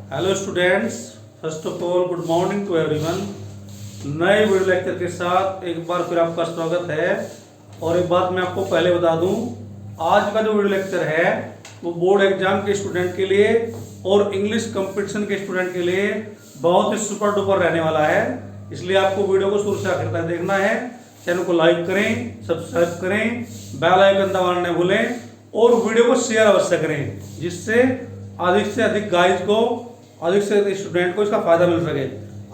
Hello students, first of all good morning to everyone. नए video lecture के साथ एक बार फिर आपका स्वागत है। और एक बात मैं आपको पहले बता दूं, आज का जो वीडियो लेक्चर है वो बोर्ड एग्जाम के स्टूडेंट के लिए और इंग्लिश कंपटीशन के स्टूडेंट के लिए बहुत ही सुपर डुपर रहने वाला है। इसलिए आपको वीडियो को शुरू से आखिर तक देखना है। चैनल को लाइक करें, सब्सक्राइब करें, बेल आइकन दबाना न भूलें और वीडियो को शेयर अवश्य करें, जिससे अधिक से अधिक गाइज को, अधिक से अधिक स्टूडेंट को इसका फायदा मिल सके।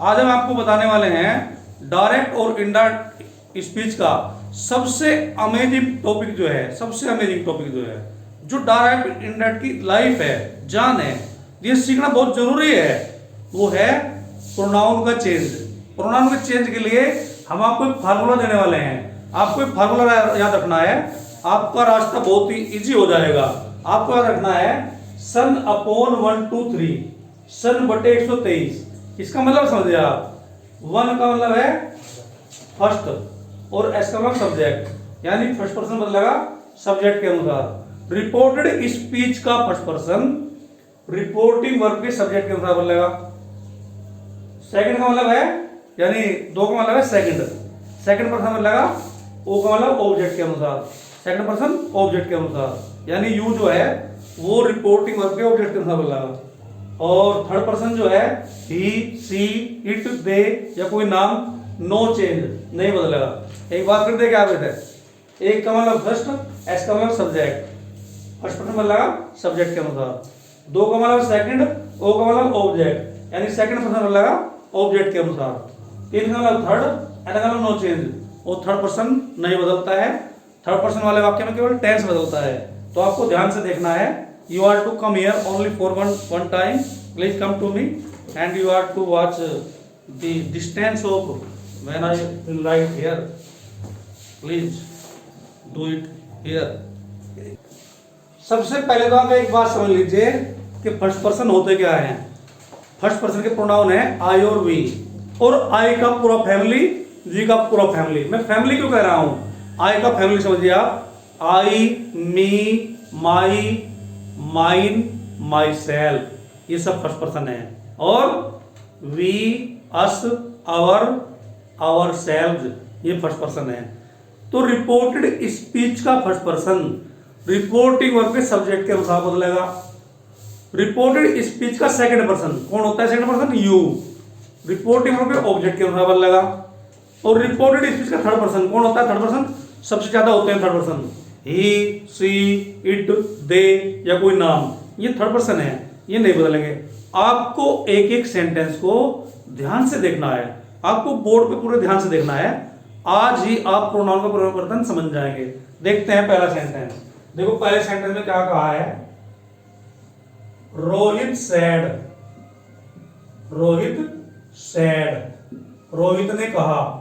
आज हम आपको बताने वाले हैं डायरेक्ट और इनडायरेक्ट स्पीच का सबसे अमेजिंग टॉपिक जो है, सबसे अमेजिंग टॉपिक जो है, जो डायरेक्ट इनडायरेक्ट की लाइफ है, जान है, ये सीखना बहुत जरूरी है। वो है प्रोनाउन का चेंज। प्रोनाउन के चेंज के लिए हम आपको एक फार्मूला देने वाले हैं। आपको एक फार्मूला याद रखना है, आपका रास्ता बहुत ही इजी हो जाएगा। आपको याद रखना है सन अपॉन 123, सन बटे 123। इसका मतलब समझिए आप, वन का मतलब है फर्स्ट और एस का मतलब सब्जेक्ट, यानी फर्स्ट पर्सन बदलेगा सब्जेक्ट के अनुसार। रिपोर्टेड स्पीच का फर्स्ट पर्सन रिपोर्टिंग वर्ब के सब्जेक्ट के अनुसार बदलेगा। सेकंड का मतलब है, यानी दो का मतलब है सेकंड, सेकंड पर्सन बदलेगा ओ का मतलब ऑब्जेक्ट के अनुसार, सेकंड पर्सन ऑब्जेक्ट के अनुसार, यानी यू जो है वो रिपोर्टिंग वर्ब के ऑब्जेक्ट के अनुसार बदलेगा। और थर्ड पर्सन जो है ही, सी, इट, दे या कोई नाम, नो चेंज, नहीं बदलेगा। एक बात फिर देखिए आप इधर, एक का मतलब फर्स्ट, एस का मतलब सब्जेक्ट, फर्स्ट पर्सन बदलेगा सब्जेक्ट के अनुसार। दो का मतलब सेकंड, ओ का मतलब ऑब्जेक्ट, यानी सेकंड पर्सन बदलेगा ऑब्जेक्ट के अनुसार। तीन का मतलब थर्ड, एन का मतलब नो चेंज, वो थर्ड पर्सन नहीं बदलता है। थर्ड पर्सन वाले वाक्य में केवल टेंस बदलता है। तो आपको ध्यान से देखना है। You are to come here only for one time, please come to me and you are to watch the distance of when I will write here, please do it here. सबसे पहले तो आप एक बात समझ लीजिए कि फर्स्ट पर्सन होते क्या हैं। फर्स्ट पर्सन के प्रोनाउन है आई और वी, और आई का पूरा फैमिली, वी का पूरा फैमिली। मैं फैमिली क्यों कह रहा हूं? आई का फैमिली समझिए आप, आई, मी, माई, माइन, माई सेल्फ, ये सब फर्स्ट पर्सन है। और we, us, our, our self, ये फर्स्ट पर्सन है। तो रिपोर्टेड स्पीच का फर्स्ट पर्सन रिपोर्टिंग वर्ब के सब्जेक्ट के अनुसार बदलेगा। रिपोर्टेड स्पीच का सेकंड पर्सन कौन होता है? Second person you, reporting verb के ऑब्जेक्ट के अनुसार बदलेगा। और रिपोर्टेड स्पीच का थर्ड पर्सन कौन होता है? थर्ड पर्सन सबसे ज्यादा होते हैं third person, he, she, it, they या कोई नाम, ये थर्ड पर्सन है, ये नहीं बदलेंगे। आपको एक एक सेंटेंस को ध्यान से देखना है, आपको बोर्ड पे पूरे ध्यान से देखना है। आज ही आप प्रोनाउन का परिवर्तन समझ जाएंगे। देखते हैं पहला सेंटेंस। देखो पहले सेंटेंस में क्या कहा है, रोहित सैड, रोहित सैड, रोहित ने कहा,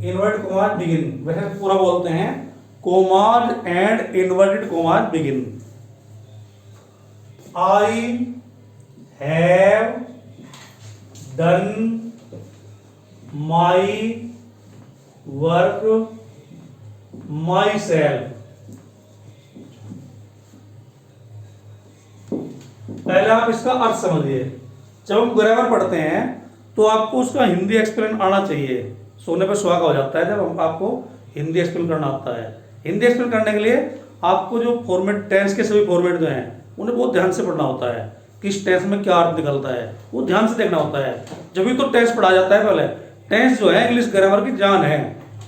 इन्वर्टेड कॉमा बिगिन, वैसे पूरा बोलते हैं commas and inverted commas begin. I have done my work my self. पहले आप इसका अर्थ समझिए। जब हम ग्रामर पढ़ते हैं तो आपको उसका हिंदी एक्सप्लेन आना चाहिए। सोने पे सुहागा हो जाता है जब हम आपको हिंदी एक्सप्लेन करना आता है। हिंदी एक्सप्लेन करने के लिए आपको जो फॉर्मेट, टेंस के सभी फॉर्मेट जो हैं उन्हें बहुत ध्यान से पढ़ना होता है। किस टेंस में क्या अर्थ निकलता है वो ध्यान से देखना होता है, जब भी तो टेंस पढ़ा जाता है। पहले टेंस जो है इंग्लिश ग्रामर की जान है।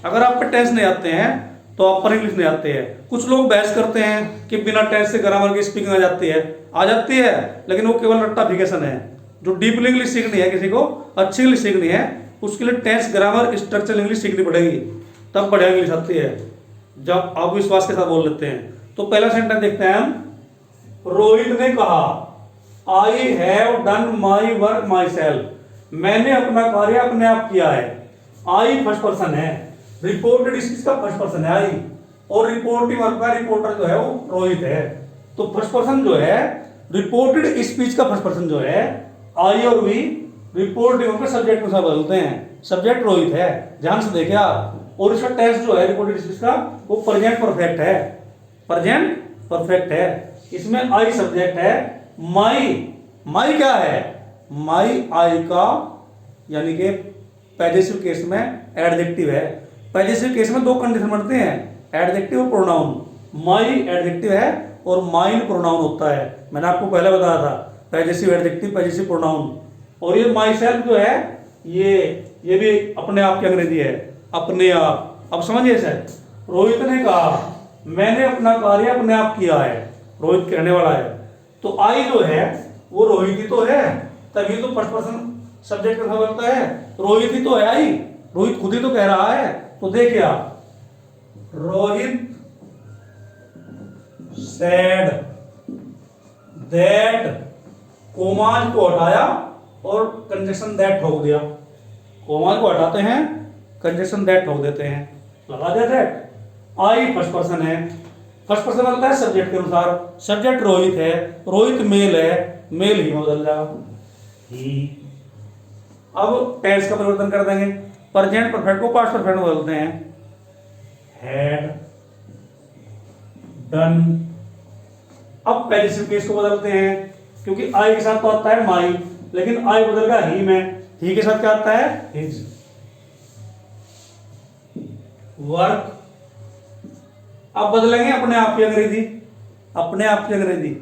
अगर आप पे टेंस नहीं आते हैं तो आप पर इंग्लिश नहीं आते हैं। कुछ लोग बहस करते हैं कि बिना टेंस से ग्रामर की स्पीकिंग आ जाती है, लेकिन वो केवल रट्टाफिकेशन है। जो डीपली इंग्लिश सीखनी है, किसी को अच्छी इंग्लिश सीखनी है, उसके लिए टेंस, ग्रामर, स्ट्रक्चरल इंग्लिश सीखनी पड़ेगी, तब बढ़िया इंग्लिश आती है। जब आप विश्वास के साथ बोल लेते हैं। तो पहला सेंटेंस देखते हैं हम। रोहित ने कहा, I have done my work my self, मैंने अपना कार्य अपने आप किया है। आई फर्स्ट पर्सन है, रिपोर्टेड स्पीच का फर्स्ट पर्सन है आई, और रिपोर्टिंग वर्ब का रिपोर्टर जो है वो रोहित है। तो फर्स्ट पर्सन जो है रिपोर्टेड स्पीच का फर्स्ट पर्सन जो है आई और वी, रिपोर्टिंग वर्ब के सब्जेक्ट के साथ बदलते हैं। सब्जेक्ट रोहित है, ध्यान से देखिए आप। और इसका टेंस जो है रिपोर्टेड स्पीच का वो प्रेजेंट परफेक्ट है, प्रेजेंट परफेक्ट है। इसमें आई सब्जेक्ट है, माई, माई क्या है? माई आई का यानी कि पॉजिटिव केस में एडजेक्टिव है। पॉजिटिव केस में दो कंडीशन बनते हैं, एडजेक्टिव और प्रोनाउन। माई एडजेक्टिव है और माइन प्रोनाउन होता है। मैंने आपको पहले बताया था पॉजिटिव एडजेक्टिव पॉजिटिव प्रोनाउन। और ये माई सेल्फ जो है ये भी अपने आप की अंग्रेजी है, अपने आप। अब समझिए सर, रोहित ने कहा मैंने अपना कार्य अपने आप किया है, रोहित कहने वाला है। तो आई जो है वो रोहित ही तो है, तभी तो फर्स्ट पर्सन सब्जेक्ट का बनता है। रोहित ही तो है आई, रोहित खुद ही तो कह रहा है। तो देखिए आप, रोहित सेड दैट, कोमाज को हटाया और कंजक्शन दैट ठोक दिया। कोमाज को हटाते हैं, कंजक्शन दैट ठोक देते हैं, लगा दिया दैट। आई फर्स्ट पर्सन है, फर्स्ट पर्सन बनता है सब्जेक्ट के अनुसार। सब्जेक्ट रोहित है, रोहित मेल है, मेल ही में बदल जाएगा ही। अब टेंस का परिवर्तन कर देंगे, प्रेजेंट परफेक्ट को पास्ट परफेक्ट में बदलते हैं, हैड डन। अब पॉजिटिव केस को बदलते हैं, क्योंकि आई के साथ तो आता है माई, लेकिन आई बदल गया ही में, ही के साथ क्या आता है हिज। वर्क अब बदलेंगे अपने आप की अंग्रेजी, अपने आप की अंग्रेजी,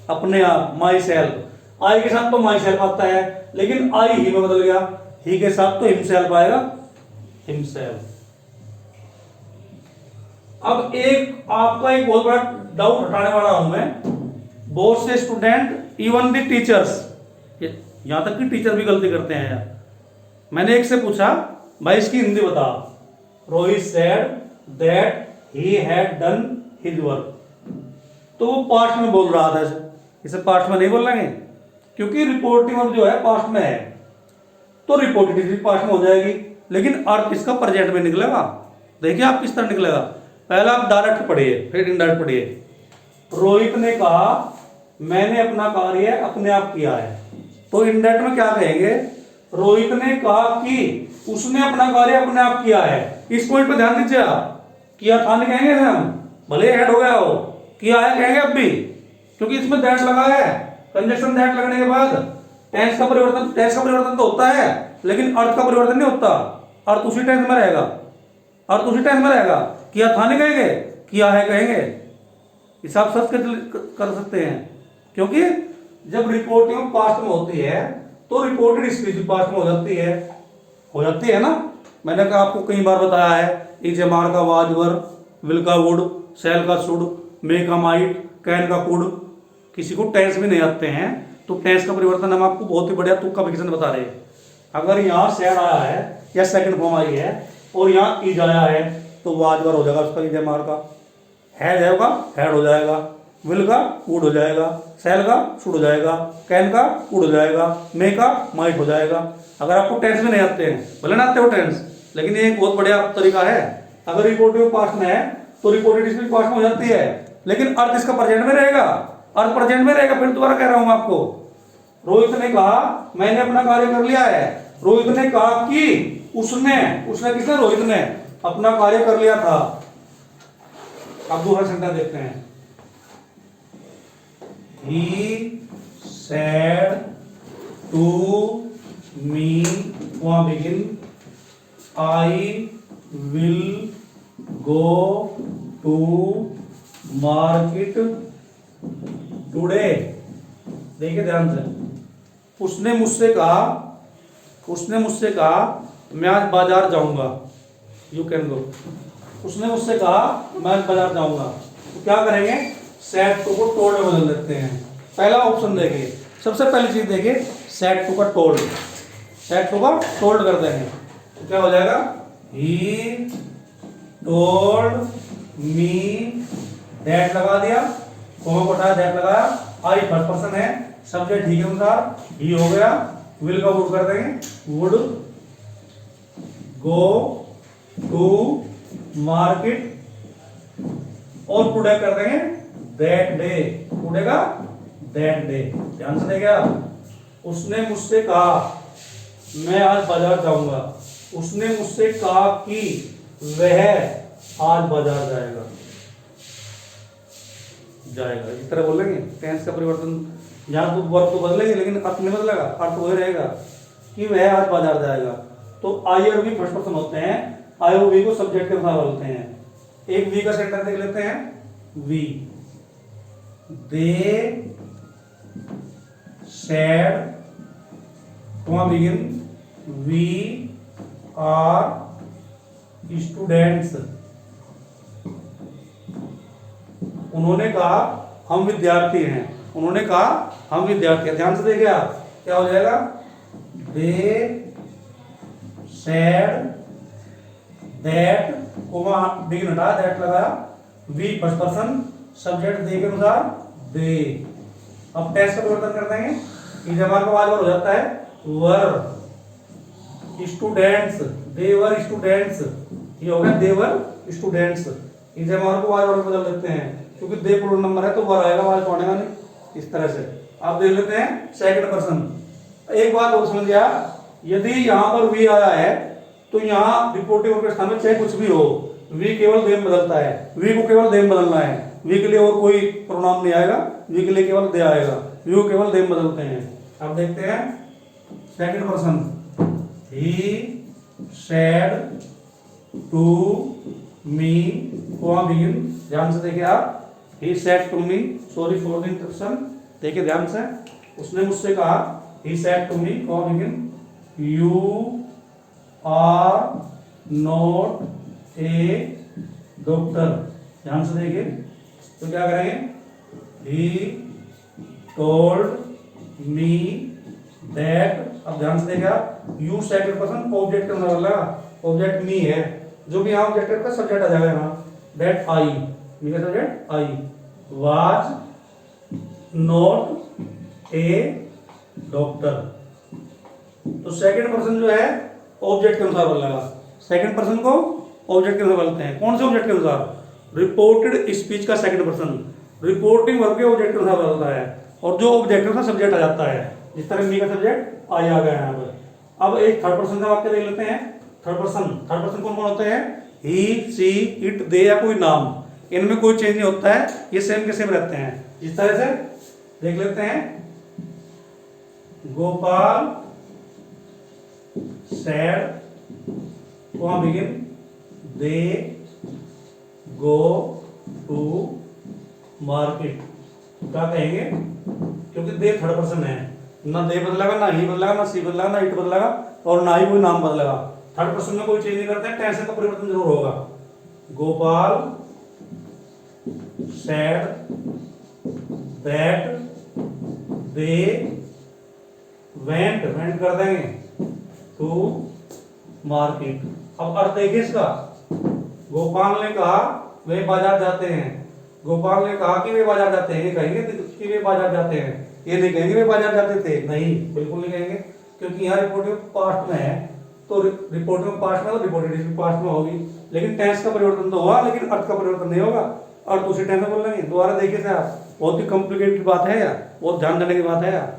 अपने आप माई सेल्फ। आई के साथ तो माई सेल्फ आता है, लेकिन आई ही में बदल गया, ही के साथ तो हिमसेल्फ आएगा, हिमसेल्फ। अब आपका एक बहुत बड़ा डाउट हटाने वाला हूं मैं। बहुत से स्टूडेंट इवन द टीचर्स, यहां तक कि टीचर भी गलती करते हैं यार। मैंने एक से पूछा भाई इसकी हिंदी बता, Rohit said that he had done his work, तो वो पास्ट में बोल रहा था, इसे पास्ट में नहीं बोलेंगे क्योंकि रिपोर्टिंग वर्ब जो है पास्ट में है, तो रिपोर्टेड पास्ट में हो जाएगी, लेकिन अर्थ इसका प्रेजेंट में निकलेगा। देखिए आप किस तरह निकलेगा। पहला आप डायरेक्ट पढ़िए, फिर इनडायरेक्ट पढ़िए। रोहित ने कहा मैंने अपना कार्य अपने आप किया है, तो इनडायरेक्ट में क्या कहेंगे, रोहित ने कहा कि उसने अपना कार्य अपने आप किया है। इस पॉइंट पे ध्यान दीजिए आप, किया था नहीं कहेंगे हम, भले हेड हो गया हो, किया है कहेंगे अब भी, क्योंकि इसमें दैट लगा है। कंजक्शन दैट लगने के बाद टेंस का परिवर्तन तो होता है, लेकिन अर्थ का परिवर्तन नहीं होता। अर्थ उसी टेंस में रहेगा, अर्थ उसी टेंस में रहेगा। किया था नहीं कहेंगे, किया है कहेंगे। हिसाब सर्च कर सकते हैं, क्योंकि जब रिपोर्टिंग पास्ट में होती है तो रिपोर्टेड स्पीच पास्ट में हो जाती है ना। मैंने कहा आपको कई बार बताया है, इजमार का वाज वर, विल का वुड, सेल का शुड, मे का माइट, कैन का कुड। किसी को टेंस भी नहीं आते हैं, तो टेंस का परिवर्तन हम आपको बहुत ही बढ़िया तुक्का विकसन बता रहे हैं। अगर यहाँ सेड आया है या सेकंड फॉर्म आई है और यहाँ इज आया है, तो वाज वर हो जाएगा उसका, इजमार का हैड होगा, हैड हो जाएगा, विल का वुड हो जाएगा, सेल का शुड हो जाएगा, कैन का कुड हो जाएगा, मे का माइट हो जाएगा। अगर आपको टेंस में नहीं आते हैं, भले ना आते हो टेंस, लेकिन ये एक बहुत बढ़िया तरीका है। अगर रिपोर्टिव पास्ट में है तो रिपोर्टेड स्पीच पास्ट में हो जाती है, लेकिन अर्थ इसका प्रेजेंट में रहेगा, अर्थ प्रेजेंट में रहेगा। फिर दोबारा कह रहा हूं आपको, रोहित ने कहा मैंने अपना कार्य कर लिया है। रोहित ने कहा कि उसने किसने, रोहित ने अपना कार्य कर लिया था। अब दूसरा सेंटेंस देखते हैं, he said to me, वहां begin, I will go to market today। देखिए ध्यान से, उसने मुझसे कहा मैं आज बाजार जाऊंगा, यू कैन गो। उसने मुझसे कहा मैं आज बाजार जाऊंगा, तो क्या करेंगे, सेड टू को टोल्ड में बदल देते हैं। पहला ऑप्शन देखिए, सबसे पहली चीज देखिए, सेड टू का टोल्ड, सेड टू का टोल्ड कर देंगे, तो क्या हो जाएगा, ही टोल्ड मी दैट, लगा दिया, कोमा को उठाया, दैट लगाया, आई फर्स्ट पर्सन है, सब्जेक्ट ही के अनुसार ही हो गया, विल का वुड कर देंगे, वुड गो टू मार्केट, और टुडे कर देंगे दैट डे, टुडे का दैट डे। ध्यान से देखिए आप, उसने मुझसे कहा मैं आज बाजार जाऊंगा, उसने मुझसे कहा कि वह आज बाजार जाएगा। इस तरह बोलेंगे, टेंस का परिवर्तन यहाँ तो वर्ब तो बदलेंगे लेकिन अर्थ नहीं बदलेगा, अर्थ वही रहेगा कि वह आज बाजार जाएगा। तो आई और वी फर्स्ट पर्सन होते हैं, आई और वी को सब्जेक्ट के अनुसार बोलते हैं। एक वी का सेंटेंस देख लेते हैं, we they said begin we are students. उन्होंने कहा हम विद्यार्थी हैं, उन्होंने कहा हम विद्यार्थी हैं। ध्यान से देखिए आप, क्या हो जाएगा, दे सैड दैट बिगिन हटा दैट लगाया, we first person subject they के अनुसार दे। अब टेंस का परिवर्तन कर देंगे, इस जमाने को आज हो जाता है वर स्टूडेंट्स, दे वर स्टूडेंट्स, ये हो गया दे वर स्टूडेंट्स। इस जमाने को आज बदल देते हैं क्योंकि दे प्लूरल नंबर है तो वर आएगा, आज पढ़ेगा नहीं। इस तरह से आप देख लेते हैं सेकंड पर्सन। एक बात और समझ गया, यदि यहाँ पर वी आया है तो यहाँ रिपोर्टिंग के स्थान में चाहे कुछ भी हो, वी केवल दे में बदलता है, वी को केवल दे में बदलना है, वी के लिए और कोई प्रोनाउन नहीं आएगा, वी के लिए केवल दे आएगा, वी को केवल दे में बदलते हैं। अब देखते हैं second person, he said to me begin. ध्यान से देखिए आप, he said to me, sorry for the interruption, देखिए ध्यान से, उसने मुझसे कहा, he said to me begin, you are not a doctor। ध्यान से देखिए, तो क्या करेंगे, he told me that। अब ध्यान से देखिए आप, you सेकंड पर्सन ऑब्जेक्ट का मतलब लगा, ऑब्जेक्ट मी है, जो भी यहाँ ऑब्जेक्ट का सब्जेक्ट आ जाएगा यहाँ, that I subject I was not a doctor. तो सेकंड पर्सन जो है ऑब्जेक्ट के अनुसार बदलेगा, सेकंड पर्सन को ऑब्जेक्ट के अनुसार बदलते हैं। कौन से ऑब्जेक्ट के अनुसार, रिपोर्टेड स्पीच का सेकंड पर्सन रिपोर्टिंग वर्ब के ऑब्जेक्ट के अनुसार बदलता है, और जो ऑब्जेक्ट है सब्जेक्ट आ जाता है, जिस तरह मी का सब्जेक्ट आई आ गया यहाँ पर। अब एक थर्ड पर्सन का वाक्य देख लेते हैं। थर्ड पर्सन कौन कौन होते हैं, ही सी इट दे या कोई नाम, इनमें कोई चेंज नहीं होता है, ये सेम के सेम रहते हैं। इस तरह से देख लेते हैं, Gopal said begin they go to market. क्या कहेंगे, क्योंकि दे थर्ड पर्सन है, ना दे बदलेगा, ना ही बदलेगा, ना सी बदलेगा, ना इट बदलेगा, और ना ही कोई नाम बदलेगा। थर्ड पर्सन में कोई चेंज नहीं करते हैं, टेंस का परिवर्तन जरूर होगा। Gopal said that they went कर देंगे to market। अब अर्थ देखिए इसका, गोपाल ने कहा वे बाजार जाते हैं, गोपाल ने कहा कि वे बाजार जाते हैं, ये कहेंगे कि वे बाजार जाते हैं, ये नहीं कहेंगे वे बाजार जाते थे, नहीं बिल्कुल नहीं कहेंगे, क्योंकि यहाँ रिपोर्टिंग पास्ट में है, तो रिपोर्टिंग पास्ट में तो रिपोर्टेड पास्ट में होगी, लेकिन टेंस का परिवर्तन तो हुआ, लेकिन अर्थ का परिवर्तन नहीं होगा, और दूसरी टेंस में बोल लेंगे। दोबारा देखिए सर, बहुत ही कॉम्प्लिकेटेड बात है यार, बहुत ध्यान देने की बात है यार।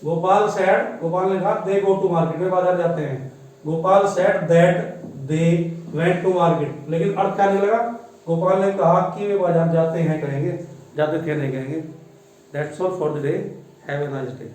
गोपाल सैड, गोपाल ने कहा दे गो टू मार्केट, वे बाजार जाते हैं। Gopal said that they went to market, लेकिन अर्थ क्या निकलेगा, गोपाल ने कहा कि वे बाजार जाते हैं कहेंगे, जाते थे नहीं कहेंगे। That's all for the day, have a nice day.